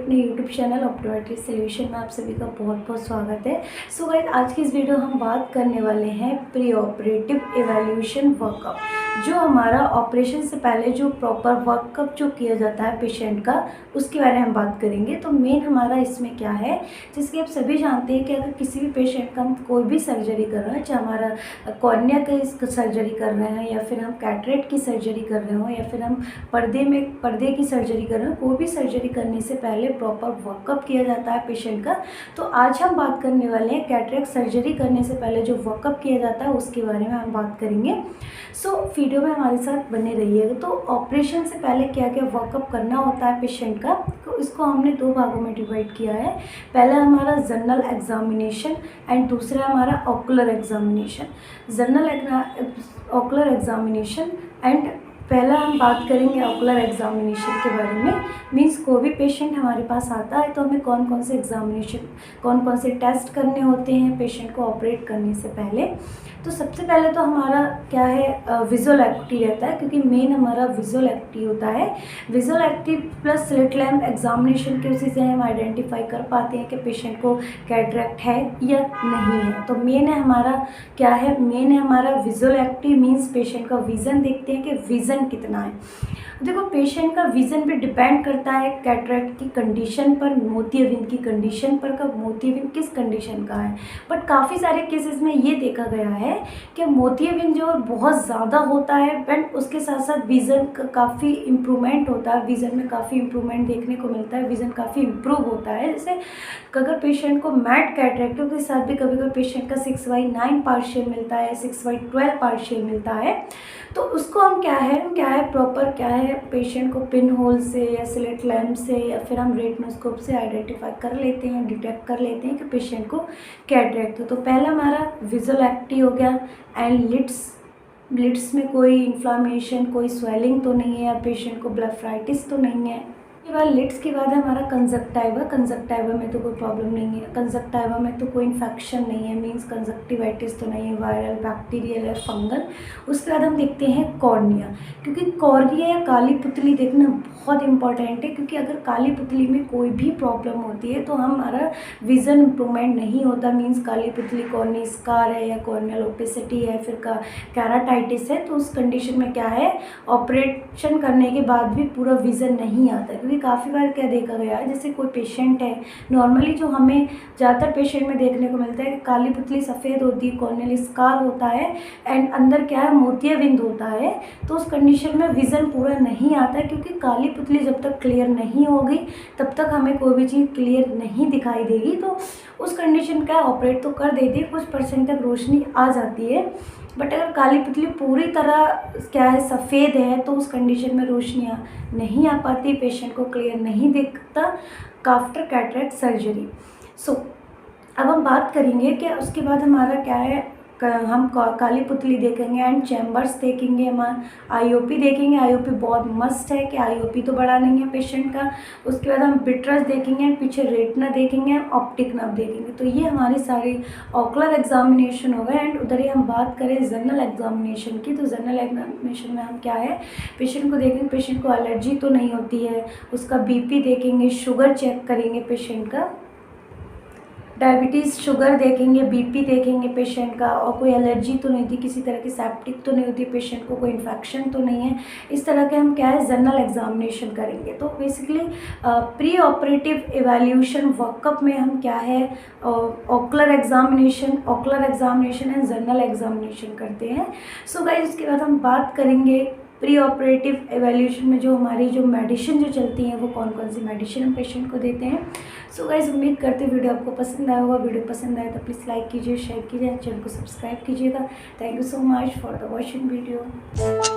अपने YouTube channel optometry solution में आप सभी का बहुत बहुत स्वागत है। सो गाइस, आज की इस वीडियो हम बात करने वाले हैं प्री ऑपरेटिव एवैल्यूएशन वर्कअप। जो हमारा ऑपरेशन से पहले जो प्रॉपर वर्कअप जो किया जाता है पेशेंट का, उसके बारे में हम बात करेंगे। तो मेन हमारा इसमें क्या है, जैसे कि आप सभी जानते हैं कि अगर किसी भी पेशेंट का हम कोई भी सर्जरी कर रहे हैं, चाहे हमारा कॉर्निया की सर्जरी कर रहे हैं या फिर हम कैटरेक्ट की सर्जरी कर रहे हो या फिर हम पर्दे की सर्जरी कर रहे हो, कोई भी सर्जरी करने से पहले प्रॉपर वर्कअप किया जाता है पेशेंट का। तो आज हम बात करने वाले हैं कैटरेक्ट सर्जरी करने से पहले जो वर्कअप किया जाता है उसके बारे में हम बात करेंगे। सो वीडियो में हमारे साथ बने रहिएगा। तो ऑपरेशन से पहले क्या क्या वर्कअप करना होता है पेशेंट का, तो इसको हमने दो भागों में डिवाइड किया है। पहला हमारा जनरल एग्जामिनेशन एंड दूसरा हमारा ocular examination. General ocular examination and पहला हम बात करेंगे ऑकुलर एग्जामिनेशन के बारे में। मीन्स कोई भी पेशेंट हमारे पास आता है तो हमें कौन कौन से टेस्ट करने होते हैं पेशेंट को ऑपरेट करने से पहले। तो सबसे पहले तो हमारा क्या है, विजुअल एक्टिविटी रहता है, क्योंकि मेन हमारा विजुअल एक्टिविटी होता है। Visual activity plus slit lamp examination की उसी से हम आइडेंटिफाई कर पाते हैं कि पेशेंट को कैटरेक्ट है या नहीं है। तो मेन है हमारा क्या है, मेन है हमारा विजुअल एक्टिविटी। मीन्स पेशेंट का विज़न देखते हैं कि विज़न कितना है। देखो, पेशेंट का विज़न पे डिपेंड करता है कैटरेक्ट की कंडीशन पर, मोतियाबिंद की कंडीशन पर, का मोतियाबिंद किस कंडीशन का है। बट काफ़ी सारे केसेस में ये देखा गया है कि मोतियाबिंद जो है बहुत ज़्यादा होता है, बट उसके साथ साथ विज़न का काफ़ी इम्प्रूवमेंट होता है। विज़न में काफ़ी इम्प्रूवमेंट देखने को मिलता है, विज़न काफ़ी इम्प्रूव होता है। जैसे अगर पेशेंट को मैट कैटरेक्ट के साथ भी कभी कभी पेशेंट का 6/9 पार्शियल मिलता है, 6/12 पार्शियल मिलता है, तो उसको हम क्या है प्रॉपर क्या है, पेशेंट को पिन होल से या स्लिट लैम्प से या फिर हम रेटिनोस्कोप से आइडेंटिफाई कर लेते हैं, डिटेक्ट कर लेते हैं कि पेशेंट को कैटरेक्ट है। तो पहला हमारा विजुअल एक्टिविटी हो गया। एंड लिड्स में कोई इन्फ्लामेशन, कोई स्वेलिंग तो नहीं है, या पेशेंट को ब्लेफराइटिस तो नहीं है। उसके बाद लिड्स के बाद हमारा कंजक्टाइवा में तो कोई प्रॉब्लम नहीं है, कंजक्टाइवा में तो कोई इन्फेक्शन नहीं है, मींस कंजक्टिवाइटिस तो नहीं है, वायरल बैक्टीरियल या फंगल। उसके बाद हम देखते हैं कॉर्निया, क्योंकि कॉर्निया या काली पुतली देखना बहुत इंपॉर्टेंट है, क्योंकि अगर काली पुतली में कोई भी प्रॉब्लम होती है तो हमारा विज़न इम्प्रूवमेंट नहीं होता। मीन्स काली पुतली कॉर्निया स्कार है या कॉर्नियल ओपेसिटी है, फिर कैराटाइटिस है, तो उस कंडीशन में क्या है, ऑपरेशन करने के बाद भी पूरा विज़न नहीं आता। क्योंकि काफ़ी बार क्या देखा गया है, जैसे कोई पेशेंट है, नॉर्मली जो हमें ज़्यादातर पेशेंट में देखने को मिलता है कि काली पुतली सफ़ेद होती है, कॉर्नियल स्कार होता है एंड अंदर क्या है, मोतियाबिंद होता है। तो उस कंडीशन में विज़न पूरा नहीं आता है, क्योंकि काली पुतली जब तक क्लियर नहीं होगी तब तक हमें कोई भी चीज़ क्लियर नहीं दिखाई देगी। तो उस कंडीशन का ऑपरेट तो कर देती है, कुछ परसेंट तक रोशनी आ जाती है। बट अगर काली पुतली पूरी तरह क्या है, सफ़ेद है, तो उस कंडीशन में रोशनियाँ नहीं आ पाती, पेशेंट को क्लियर नहीं दिखता आफ्टर कैटरेक्ट सर्जरी। सो अब हम बात करेंगे कि उसके बाद हमारा क्या है, हम काली पुतली देखेंगे एंड चैम्बर्स देखेंगे, हम आईओपी देखेंगे। आईओपी बहुत मस्ट है कि आईओपी तो बड़ा नहीं है पेशेंट का। उसके बाद हम विट्रस देखेंगे, पीछे रेटिना देखेंगे, ऑप्टिक नर्व देखेंगे। तो ये हमारी सारी ऑकुलर एग्जामिनेशन होगा। एंड उधर ही हम बात करें जनरल एग्जामिनेशन की, तो जनरल एग्जामिनेशन में हम क्या है, पेशेंट को देखेंगे, पेशेंट को एलर्जी तो नहीं होती है, उसका बीपी देखेंगे, शुगर चेक करेंगे पेशेंट का, डायबिटीज़ शुगर देखेंगे, बीपी देखेंगे पेशेंट का, और कोई एलर्जी तो नहीं थी, किसी तरह की सेप्टिक तो नहीं होती पेशेंट को, कोई इन्फेक्शन तो नहीं है। इस तरह के हम क्या है, जनरल एग्जामिनेशन करेंगे। तो basically pre operative evaluation workup में हम क्या है, ocular examination and general examination करते हैं। सो गाइस, उसके बाद हम बात करेंगे प्री ऑपरेटिव एवैल्यूएशन में जो हमारी जो मेडिसिन जो चलती हैं, वो कौन कौन सी मेडिसिन हम पेशेंट को देते हैं। सो गाइस, उम्मीद करते हैं वीडियो आपको पसंद आया होगा। वीडियो पसंद आए तो प्लीज़ लाइक कीजिए, शेयर कीजिए, चैनल को सब्सक्राइब कीजिएगा। Thank you so much for the watching video.